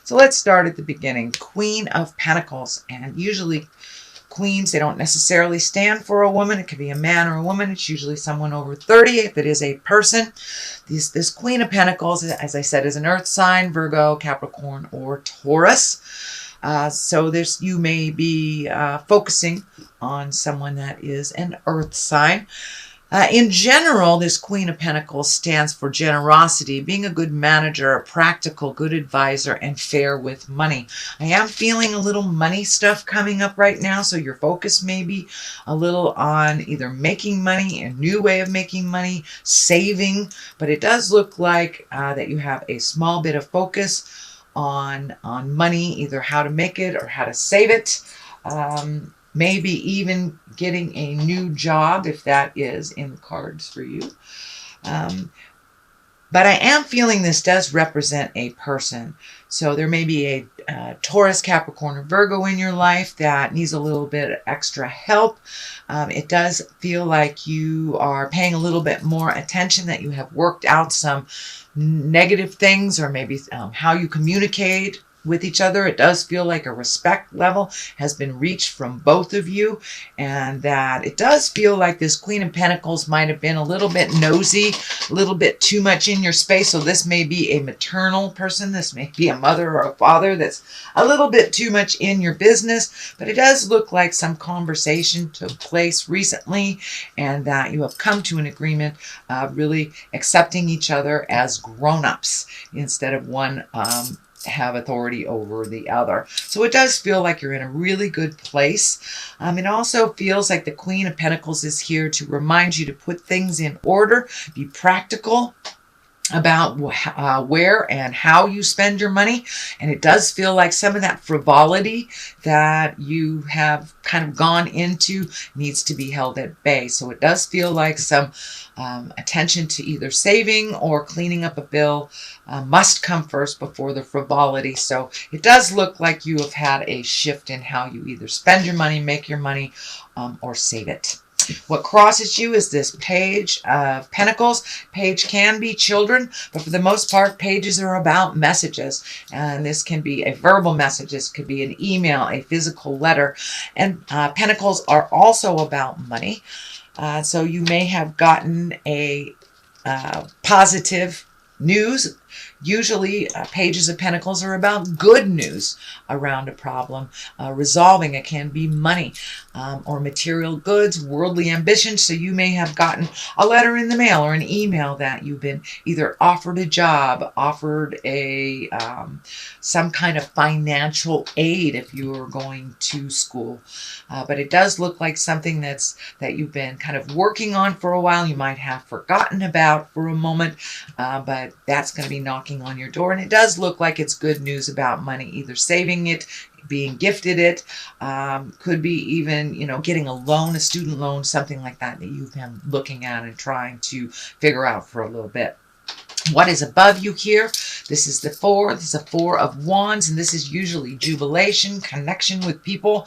So let's start at the beginning. Queen of Pentacles. And usually queens, they don't necessarily stand for a woman. It could be a man or a woman. It's usually someone over 30 if it is a person. This Queen of Pentacles, as I said, is an earth sign, Virgo, Capricorn, or Taurus. So you may be focusing on someone that is an earth sign. In general, this Queen of Pentacles stands for generosity, being a good manager, a practical, good advisor, and fair with money. I am feeling a little money stuff coming up right now, so your focus may be a little on either making money, a new way of making money, saving, but it does look like that you have a small bit of focus on money, either how to make it or how to save it. Maybe even getting a new job if that is in the cards for you. But I am feeling this does represent a person. So there may be a Taurus, Capricorn, or Virgo in your life that needs a little bit extra help. It does feel like you are paying a little bit more attention, that you have worked out some negative things, or maybe how you communicate with each other. It does feel like a respect level has been reached from both of you, and that it does feel like this Queen of Pentacles might have been a little bit nosy, a little bit too much in your space. So this may be a maternal person. This may be a mother or a father that's a little bit too much in your business, but it does look like some conversation took place recently, and that you have come to an agreement, really accepting each other as grown-ups instead of one have authority over the other. So it does feel like you're in a really good place. It also feels like the Queen of Pentacles is here to remind you to put things in order, be practical about where and how you spend your money. And it does feel like some of that frivolity that you have kind of gone into needs to be held at bay. So it does feel like some attention to either saving or cleaning up a bill must come first before the frivolity. So it does look like you have had a shift in how you either spend your money, make your money, or save it. What crosses you is this Page of Pentacles. Page can be children, but for the most part, pages are about messages. And this can be a verbal message. This could be an email, a physical letter. And Pentacles are also about money. So you may have gotten a positive news. Usually pages of Pentacles are about good news around a problem, resolving. It can be money or material goods, worldly ambition. So you may have gotten a letter in the mail or an email that you've been either offered a job, offered a some kind of financial aid if you are going to school. But it does look like something that you've been kind of working on for a while. You might have forgotten about for a moment, but that's going to be knocking on your door. And it does look like it's good news about money, either saving it, being gifted it, could be even, getting a loan, a student loan, something like that you've been looking at and trying to figure out for a little bit. What is above you here? This is the 4. This is a 4 of Wands, and this is usually jubilation, connection with people,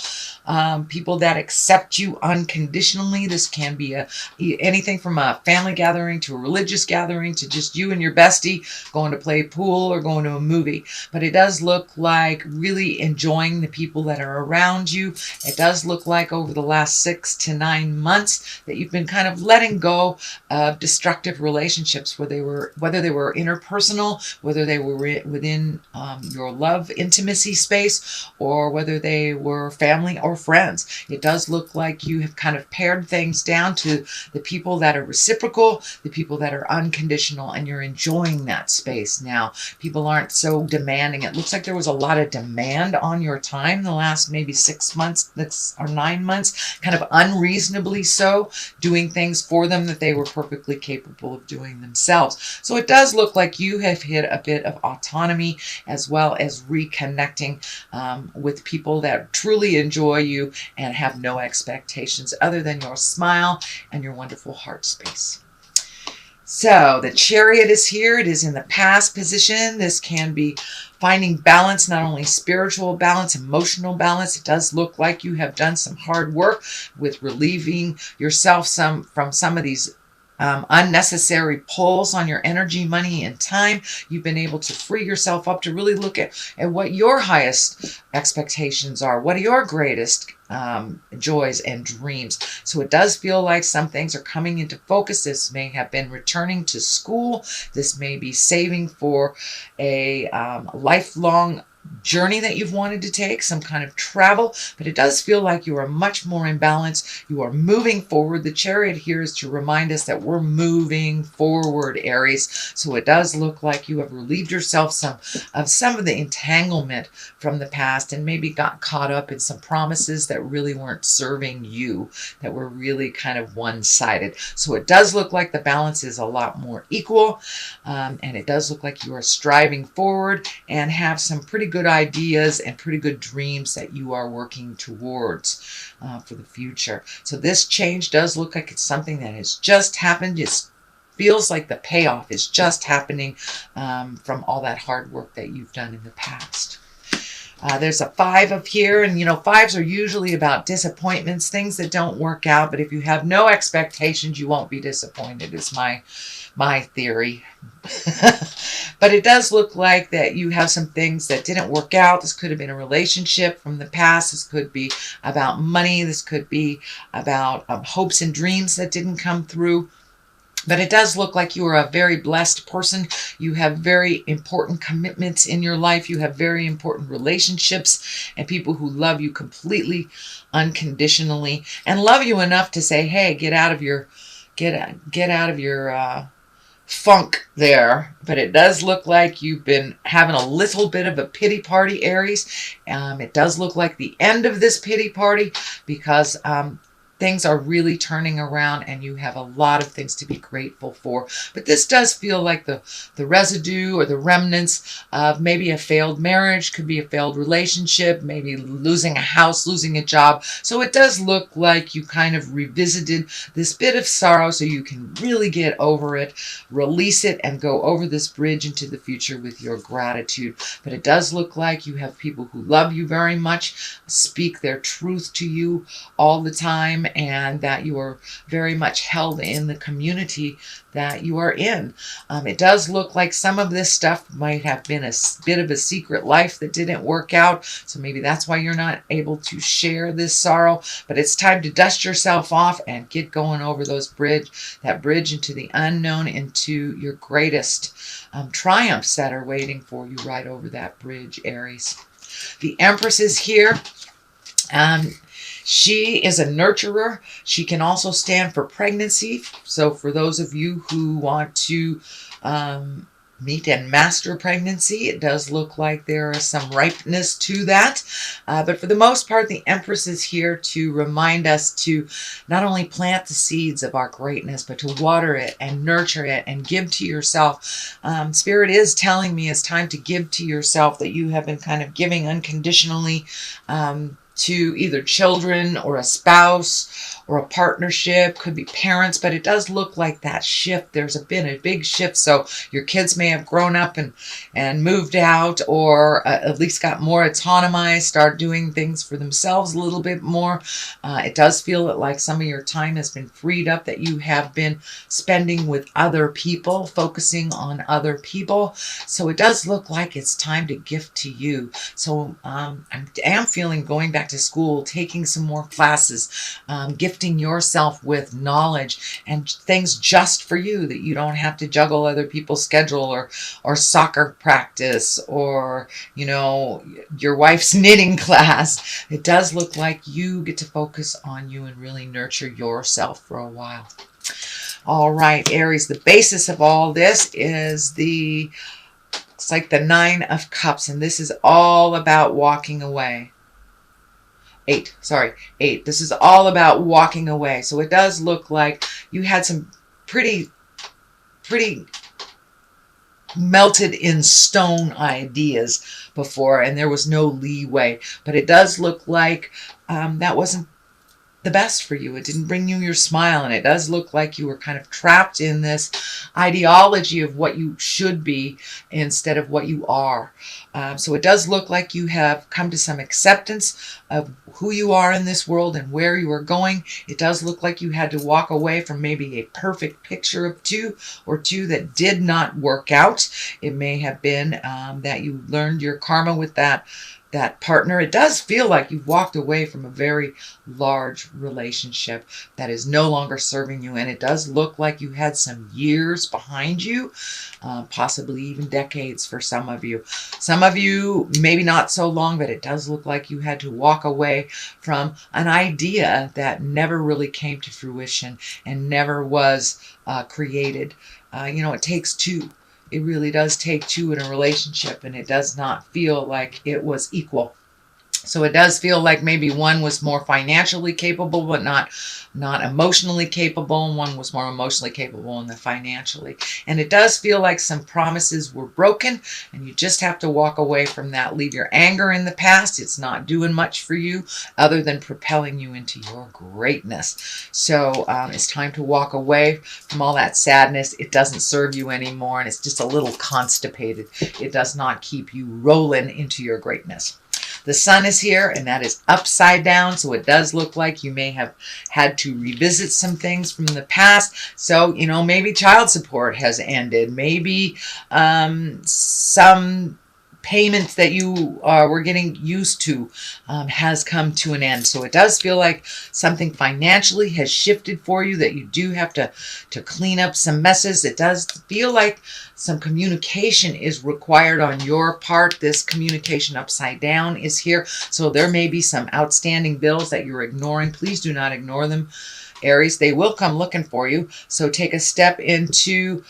people that accept you unconditionally. This can be anything from a family gathering to a religious gathering to just you and your bestie going to play pool or going to a movie. But it does look like really enjoying the people that are around you. It does look like over the last 6 to 9 months that you've been kind of letting go of destructive relationships, whether they were interpersonal, whether they were within your love intimacy space, or whether they were family or friends. It does look like you have kind of pared things down to the people that are reciprocal, the people that are unconditional, and you're enjoying that space now. People aren't so demanding. It looks like there was a lot of demand on your time the last maybe 6 months or 9 months, kind of unreasonably so, doing things for them that they were perfectly capable of doing themselves. So it does look like you have hit a bit of autonomy, as well as reconnecting with people that truly enjoy you and have no expectations other than your smile and your wonderful heart space. So the Chariot is here. It is in the past position. This can be finding balance, not only spiritual balance, emotional balance. It does look like you have done some hard work with relieving yourself from some of these unnecessary pulls on your energy, money, and time. You've been able to free yourself up to really look at what your highest expectations are. What are your greatest joys and dreams? So it does feel like some things are coming into focus. This may have been returning to school. This may be saving for a lifelong journey that you've wanted to take, some kind of travel, but it does feel like you are much more in balance. You are moving forward. The Chariot here is to remind us that we're moving forward, Aries. So it does look like you have relieved yourself of some of the entanglement from the past and maybe got caught up in some promises that really weren't serving you, that were really kind of one-sided. So it does look like the balance is a lot more equal, and it does look like you are striving forward and have some pretty good ideas and pretty good dreams that you are working towards for the future. So this change does look like it's something that has just happened. It feels like the payoff is just happening from all that hard work that you've done in the past. There's a 5 up here, and 5s are usually about disappointments, things that don't work out. But if you have no expectations, you won't be disappointed, is my theory. But it does look like that you have some things that didn't work out. This could have been a relationship from the past. This could be about money. This could be about hopes and dreams that didn't come through. But it does look like you are a very blessed person. You have very important commitments in your life. You have very important relationships and people who love you completely, unconditionally, and love you enough to say, hey, get out of your funk there. But it does look like you've been having a little bit of a pity party, Aries. It does look like the end of this pity party, because things are really turning around and you have a lot of things to be grateful for. But this does feel like the residue or the remnants of maybe a failed marriage, could be a failed relationship, maybe losing a house, losing a job. So it does look like you kind of revisited this bit of sorrow so you can really get over it, release it, and go over this bridge into the future with your gratitude. But it does look like you have people who love you very much, speak their truth to you all the time, and that you are very much held in the community that you are in. It does look like some of this stuff might have been a bit of a secret life that didn't work out. So maybe that's why you're not able to share this sorrow. But it's time to dust yourself off and get going over that bridge into the unknown, into your greatest triumphs that are waiting for you right over that bridge, Aries. The Empress is here. She is a nurturer. She can also stand for pregnancy. So for those of you who want to meet and master pregnancy, it does look like there is some ripeness to that. But for the most part, the Empress is here to remind us to not only plant the seeds of our greatness, but to water it and nurture it and give to yourself. Spirit is telling me it's time to give to yourself, that you have been kind of giving unconditionally to either children or a spouse or a partnership, could be parents, but it does look like that shift. There's been a big shift. So your kids may have grown up and moved out, or at least got more autonomized, start doing things for themselves a little bit more. It does feel like some of your time has been freed up, that you have been spending with other people, focusing on other people. So it does look like it's time to gift to you. So I am feeling going back to school, taking some more classes, gifting yourself with knowledge and things just for you, that you don't have to juggle other people's schedule or soccer practice or, your wife's knitting class. It does look like you get to focus on you and really nurture yourself for a while. All right, Aries, the basis of all this is it's like the 9 of Cups, and this is all about walking away. 8. This is all about walking away. So it does look like you had some pretty melted in stone ideas before, and there was no leeway. But it does look like that wasn't the best for you. It didn't bring you your smile, and it does look like you were kind of trapped in this ideology of what you should be instead of what you are. So it does look like you have come to some acceptance of who you are in this world and where you are going. It does look like you had to walk away from maybe a perfect picture of two that did not work out. It may have been that you learned your karma with that partner. It does feel like you've walked away from a very large relationship that is no longer serving you, and it does look like you had some years behind you, possibly even decades for some of you. Some of you, maybe not so long, but it does look like you had to walk away from an idea that never really came to fruition and never was created. It takes two. It really does take two in a relationship, and it does not feel like it was equal. So it does feel like maybe one was more financially capable, but not emotionally capable, and one was more emotionally capable than financially. And it does feel like some promises were broken, and you just have to walk away from that. Leave your anger in the past. It's not doing much for you other than propelling you into your greatness. So it's time to walk away from all that sadness. It doesn't serve you anymore, and it's just a little constipated. It does not keep you rolling into your greatness. The sun is here, and that is upside down, so it does look like you may have had to revisit some things from the past. So, maybe child support has ended. Maybe some payments that you were getting used to has come to an end. So it does feel like something financially has shifted for you, that you do have to clean up some messes. It does feel like some communication is required on your part. This communication upside down is here. So there may be some outstanding bills that you're ignoring. Please do not ignore them, Aries. They will come looking for you. So take a step into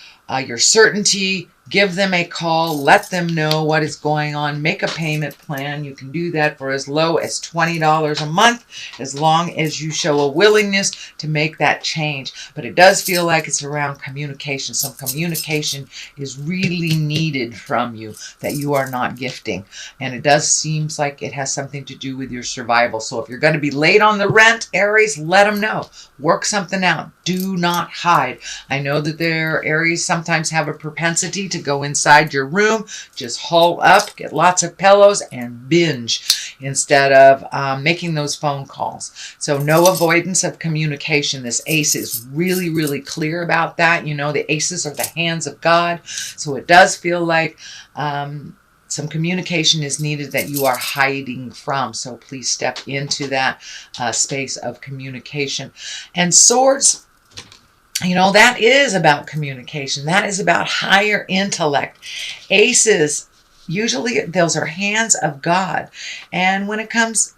your certainty. Give them a call. Let them know what is going on. Make a payment plan. You can do that for as low as $20 a month, as long as you show a willingness to make that change. But it does feel like it's around communication. Some communication is really needed from you that you are not gifting. And it does seems like it has something to do with your survival. So if you're going to be late on the rent, Aries, let them know. Work something out. Do not hide. I know that their Aries sometimes have a propensity to go inside your room, just haul up, get lots of pillows, and binge instead of making those phone calls. So no avoidance of communication. This ace is really, really clear about that. The aces are the hands of God. So it does feel like some communication is needed that you are hiding from. So please step into that space of communication. And swords, that is about communication. That is about higher intellect. Aces, usually those are hands of God. And when it comes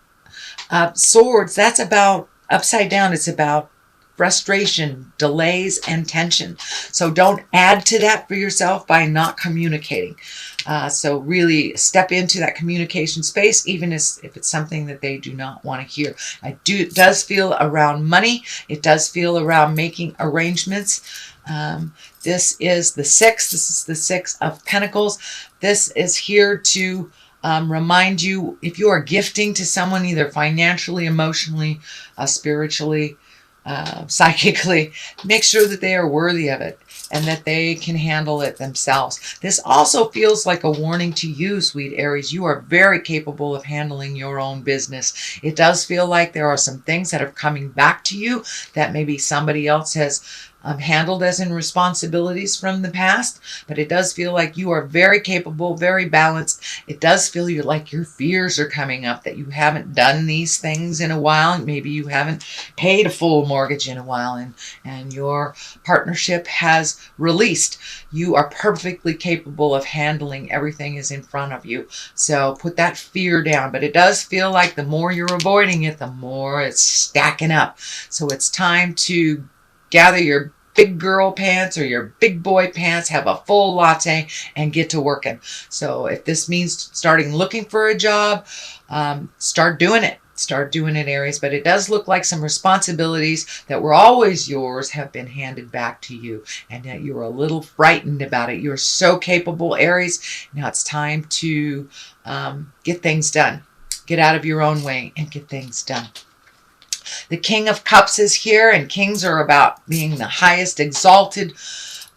swords, that's about upside down. It's about frustration, delays, and tension. So don't add to that for yourself by not communicating. So really step into that communication space, even if it's something that they do not want to hear. It does feel around money. It does feel around making arrangements. This is the sixth. This is the Six of Pentacles. This is here to remind you, if you are gifting to someone, either financially, emotionally, spiritually, psychically, make sure that they are worthy of it and that they can handle it themselves. This also feels like a warning to you, sweet Aries. You are very capable of handling your own business. It does feel like there are some things that are coming back to you that maybe somebody else has handled as in responsibilities from the past, but it does feel like you are very capable, very balanced. It does feel like your fears are coming up, that you haven't done these things in a while. Maybe you haven't paid a full mortgage in a while, and your partnership has released. You are perfectly capable of handling everything is in front of you. So put that fear down. But it does feel like the more you're avoiding it, the more it's stacking up. So it's time to gather your big girl pants or your big boy pants, have a full latte, and get to working. So if this means starting looking for a job, start doing it. Start doing it, Aries. But it does look like some responsibilities that were always yours have been handed back to you, and that you're a little frightened about it. You're so capable, Aries. Now it's time to get things done. Get out of your own way and get things done. The King of Cups is here, and kings are about being the highest exalted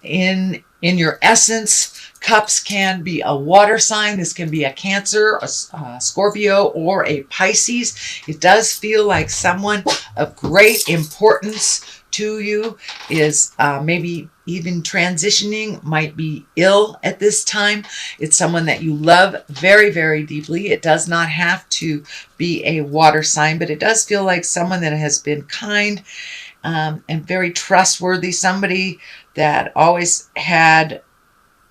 in your essence. Cups can be a water sign. This can be a Cancer, a Scorpio, or a Pisces. It does feel like someone of great importance to you is maybe even transitioning, might be ill at this time. It's someone that you love very, very deeply. It does not have to be a water sign, but it does feel like someone that has been kind and very trustworthy, somebody that always had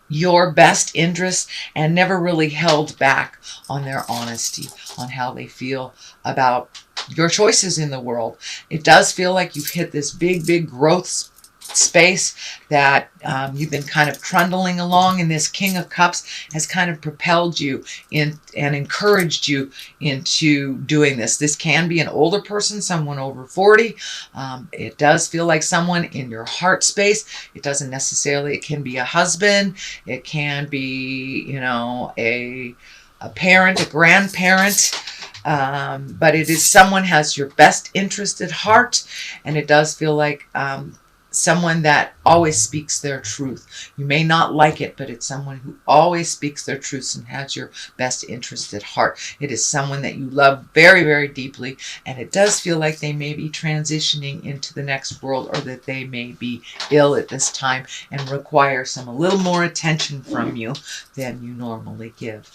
your best interest and never really held back on their honesty, on how they feel about your choices in the world. It does feel like you've hit this big, big growth space that you've been kind of trundling along, and this King of Cups has kind of propelled you in and encouraged you into doing this. This can be an older person, someone over 40. It does feel like someone in your heart space. It doesn't necessarily, it can be a husband, it can be, you know, a parent, a grandparent, but it is someone has your best interest at heart, and it does feel like someone that always speaks their truth. You may not like it, but it's someone who always speaks their truths and has your best interest at heart. It is someone that you love very, very deeply, and it does feel like they may be transitioning into the next world, or that they may be ill at this time and require a little more attention from you than you normally give.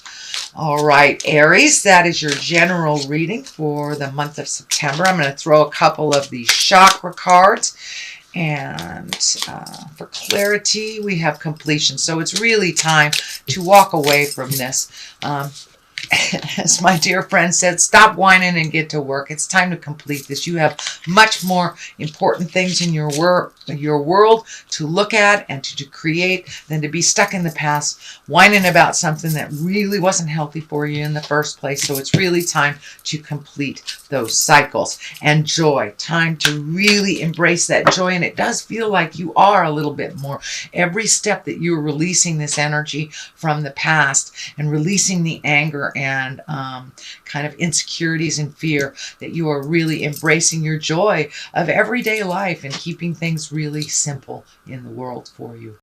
All right, Aries, that is your general reading for the month of September. I'm going to throw a couple of these chakra cards. And for clarity, we have completion. So it's really time to walk away from this. As my dear friend said, stop whining and get to work. It's time to complete this. You have much more important things in your world to look at and to create than to be stuck in the past, whining about something that really wasn't healthy for you in the first place. So it's really time to complete those cycles. And joy, time to really embrace that joy. And it does feel like you are a little bit more. Every step that you're releasing this energy from the past and releasing the anger and kind of insecurities and fear, that you are really embracing your joy of everyday life and keeping things really simple in the world for you.